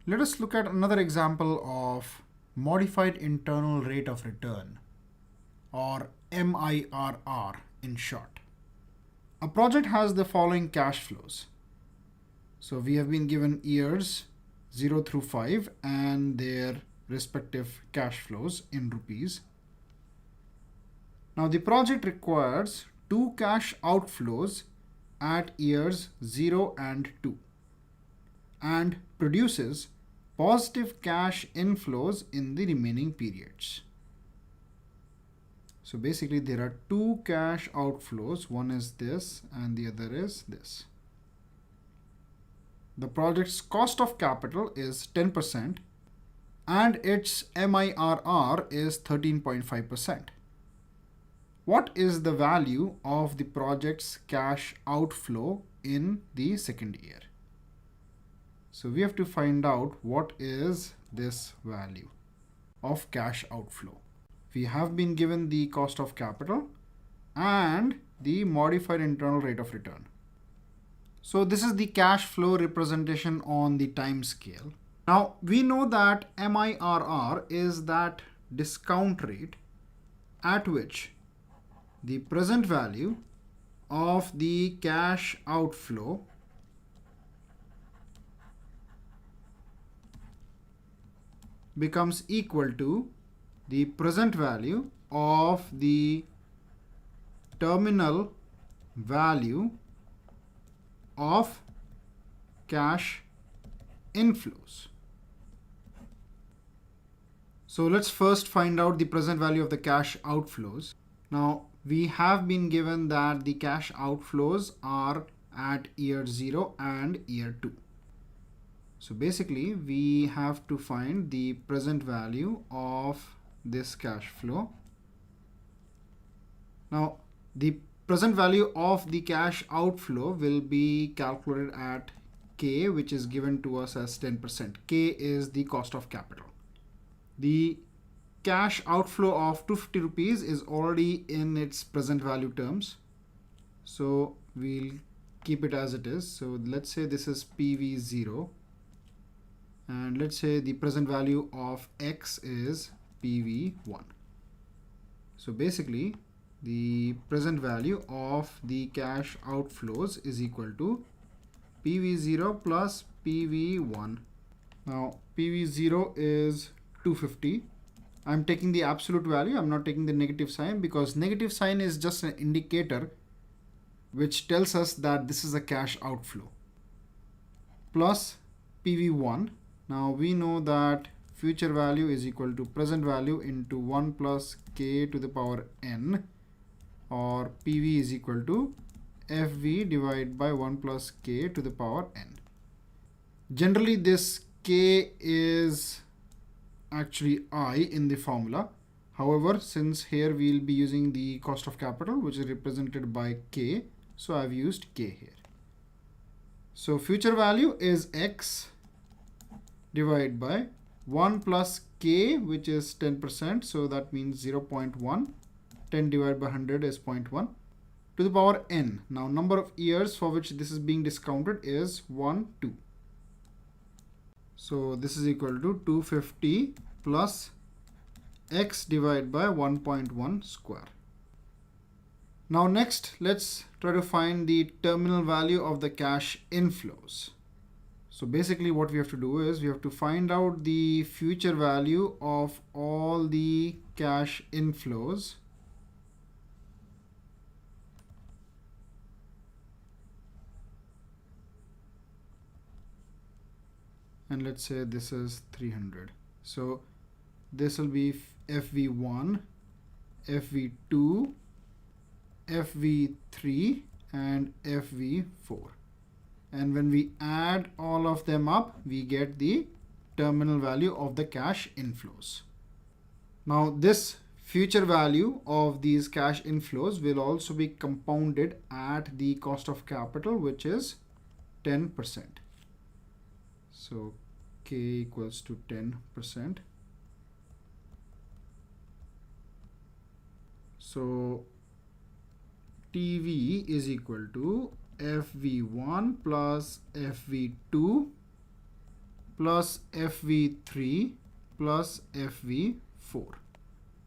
Let us look at another example of modified internal rate of return, or MIRR in short. A project has the following cash flows. So we have been given years 0 through 5 and their respective cash flows in rupees. Now the project requires two cash outflows at years 0 and 2 and produces positive cash inflows in the remaining periods. So basically there are two cash outflows. One is this and the other is this. The project's cost of capital is 10% and its MIRR is 13.5%. What is the value of the project's cash outflow in the second year? So we have to find out what is this value of cash outflow. We have been given the cost of capital and the modified internal rate of return. So this is the cash flow representation on the time scale. Now we know that MIRR is that discount rate at which the present value of the cash outflow becomes equal to the present value of the terminal value of cash inflows. So let's first find out the present value of the cash outflows. Now we have been given that the cash outflows are at year 0 and year 2. So basically we have to find the present value of this cash flow. Now the present value of the cash outflow will be calculated at K, which is given to us as 10%. K is the cost of capital. The cash outflow of 250 rupees is already in its present value terms. So we'll keep it as it is. So let's say this is PV0. And let's say the present value of X is PV1. So basically the present value of the cash outflows is equal to PV0 plus PV1. Now PV0 is 250. I'm taking the absolute value. I'm not taking the negative sign because negative sign is just an indicator which tells us that this is a cash outflow. Plus PV1. Now we know that future value is equal to present value into 1 plus K to the power N, or PV is equal to FV divided by 1 plus K to the power N. Generally this K is actually I in the formula. However, since here we'll be using the cost of capital, which is represented by K, so I've used K here. So future value is X divided by 1 plus K, which is 10%, so that means 0.1. 10 divided by 100 is 0.1 to the power N. Now number of years for which this is being discounted is 1, 2. So this is equal to 250 plus X divided by 1.1 square. Now next, let's try to find the terminal value of the cash inflows. So basically what we have to do is we have to find out the future value of all the cash inflows and let's say this is 300. So this will be FV1, FV2, FV3 and FV4. And when we add all of them up, we get the terminal value of the cash inflows. Now this future value of these cash inflows will also be compounded at the cost of capital, which is 10%. So K equals to 10%. So TV is equal to FV1 plus FV2 plus FV3 plus FV4.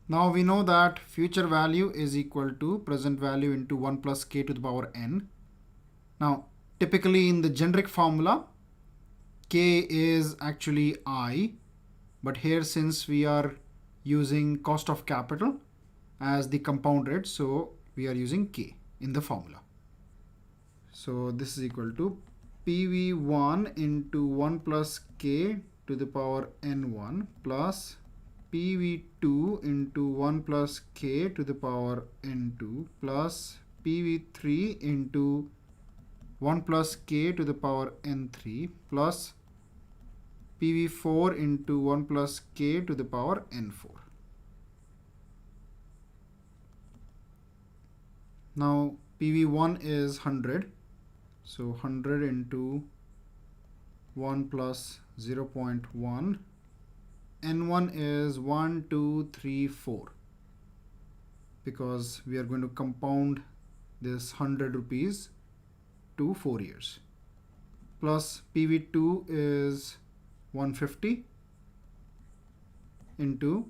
Now we know that future value is equal to present value into 1 plus k to the power n. Now, typically in the generic formula, k is actually I, but here since we are using cost of capital as the compound rate, so we are using k in the formula. So this is equal to PV1 into 1 plus k to the power n1 plus PV2 into 1 plus k to the power n2 plus PV3 into 1 plus k to the power n3 plus PV4 into 1 plus k to the power n4. Now PV1 is 100. So 100 into 1 plus 0.1. N1 is 1, 2, 3, 4. Because we are going to compound this 100 rupees to 4 years. Plus PV2 is 150 into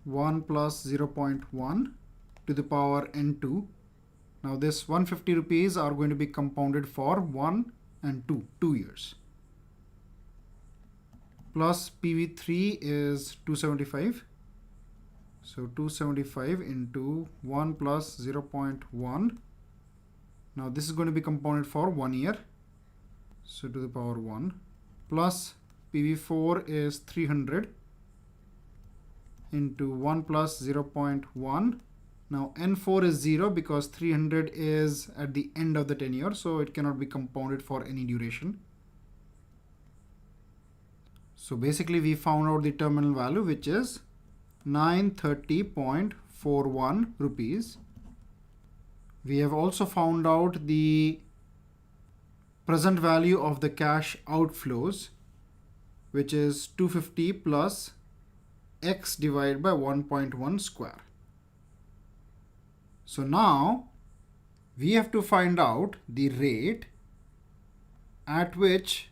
1 plus 0.1 to the power n2. Now this 150 rupees are going to be compounded for 1 and 2 years. Plus PV3 is 275. So 275 into 1 plus 0.1. Now this is going to be compounded for 1 year. So to the power 1. Plus PV4 is 300 into 1 plus 0.1. Now N4 is 0 because 300 is at the end of the tenure, so it cannot be compounded for any duration. So basically we found out the terminal value, which is 930.41 rupees. We have also found out the present value of the cash outflows, which is 250 plus x divided by 1.1 square. So now we have to find out the rate at which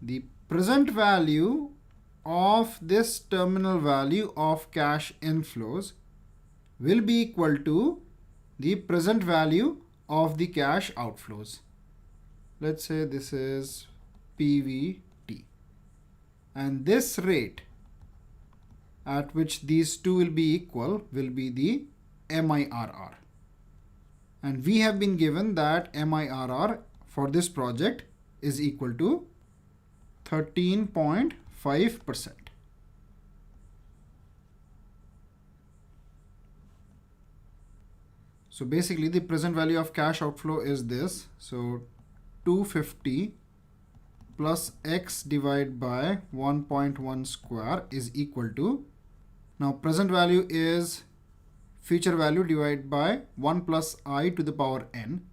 the present value of this terminal value of cash inflows will be equal to the present value of the cash outflows. Let's say this is PVT. And this rate at which these two will be equal will be the MIRR. And we have been given that MIRR for this project is equal to 13.5%. So basically the present value of cash outflow is this. So 250 plus x divided by 1.1 square is equal to, now present value is future value divided by 1 plus I to the power n.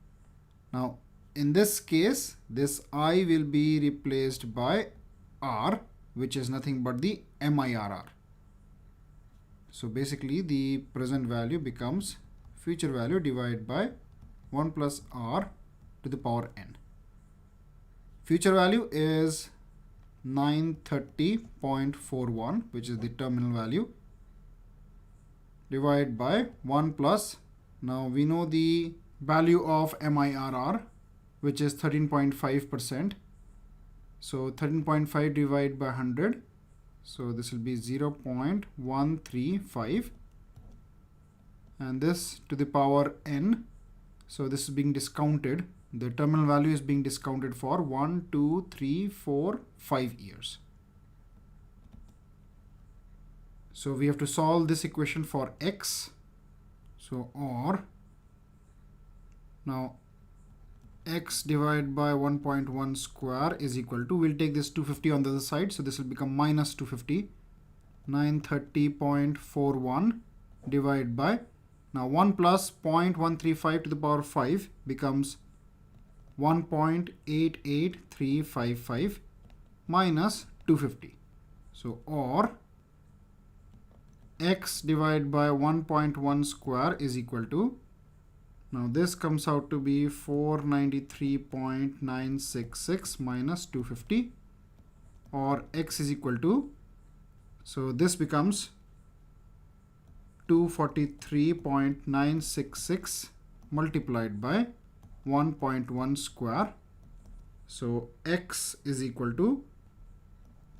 Now in this case, this I will be replaced by R, which is nothing but the MIRR. So basically the present value becomes future value divided by 1 plus R to the power n. Future value is 930.41, which is the terminal value, divided by 1 plus, now we know the value of MIRR, which is 13.5%. So 13.5 divided by 100. So this will be 0.135. And this to the power n. So this is being discounted. The terminal value is being discounted for 1, 2, 3, 4, 5 years. So we have to solve this equation for x. So or, now x divided by 1.1 square is equal to, we'll take this 250 on the other side, so this will become minus 250. 930.41 divided by, now 1 plus 0.135 to the power 5 becomes 1.88355 minus 250. So or x divided by 1.1 square is equal to, now this comes out to be 493.966 minus 250. or x is equal to, so this becomes 243.966 multiplied by 1.1 square. So x is equal to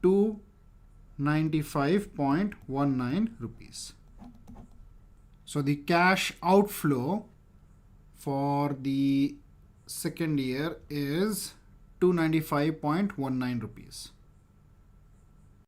295.19 rupees. So the cash outflow for the second year is 295.19 rupees.